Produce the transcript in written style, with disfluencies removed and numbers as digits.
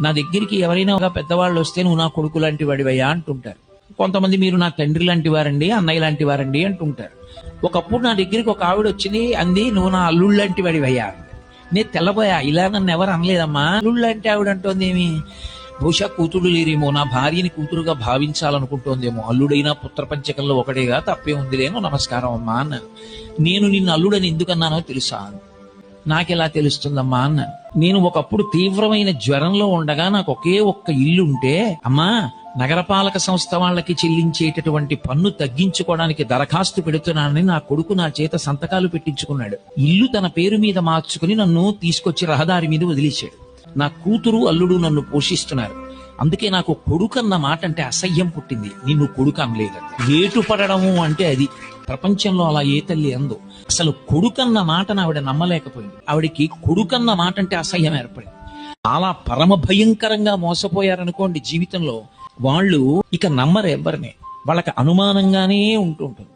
నా దగ్గరికి ఎవరైనా ఒక పెద్దవాళ్ళు వస్తే నువ్వు నా కొడుకు లాంటి వాడివయ్యా అంటుంటారు. కొంతమంది మీరు నా తండ్రి లాంటి వారండి, అన్నయ్య లాంటి వారండి అంటుంటారు. ఒకప్పుడు నా దగ్గరికి ఒక ఆవిడ వచ్చింది, అంది నువ్వు నా అల్లుళ్ళు లాంటి వాడివయ్యా. నేను తెల్లబోయా, ఇలా నన్ను ఎవరు అనలేదమ్మా. అల్లుళ్ళు లాంటి ఆవిడ అంటోంది ఏమి, బహుశా కూతురు లేరేమో, నా భార్యని కూతురుగా భావించాలనుకుంటోందేమో. అల్లుడైనా పుత్రపంచకంలో ఒకటేగా, తప్పే ఉందిలేమో, నమస్కారం అమ్మా అన్నాను. నేను నిన్ను అల్లుడని ఎందుకన్నానో తెలుసా? నాకెలా తెలుస్తుందమ్మా అన్నాను. నేను ఒకప్పుడు తీవ్రమైన జ్వరంలో ఉండగా నాకు ఒకే ఒక్క ఇల్లు ఉంటే, అమ్మా నగరపాలక సంస్థ వాళ్ళకి చెల్లించేటటువంటి పన్ను తగ్గించుకోవడానికి దరఖాస్తు పెడుతున్నానని నా కొడుకు నా చేత సంతకాలు పెట్టించుకున్నాడు. ఇల్లు తన పేరు మీద మార్చుకుని నన్ను తీసుకొచ్చి రహదారి మీద వదిలేశాడు. నా కూతురు అల్లుడు నన్ను పోషిస్తున్నారు. అందుకే నాకు కొడుకు అన్న మాట అంటే అసహ్యం పుట్టింది. నిన్ను కొడుకు అనలేదు. ఏటు పడడము అంటే అది ప్రపంచంలో అలా ఏ తల్లి అందో. అసలు కొడుకన్న మాటను ఆవిడ నమ్మలేకపోయింది. ఆవిడికి కొడుకన్న మాట అంటే అసహ్యం ఏర్పడింది. చాలా పరమ భయంకరంగా మోసపోయారనుకోండి జీవితంలో, వాళ్ళు ఇక నమ్మరు ఎవరిని. వాళ్ళకి అనుమానంగానే ఉంటుంటుంది.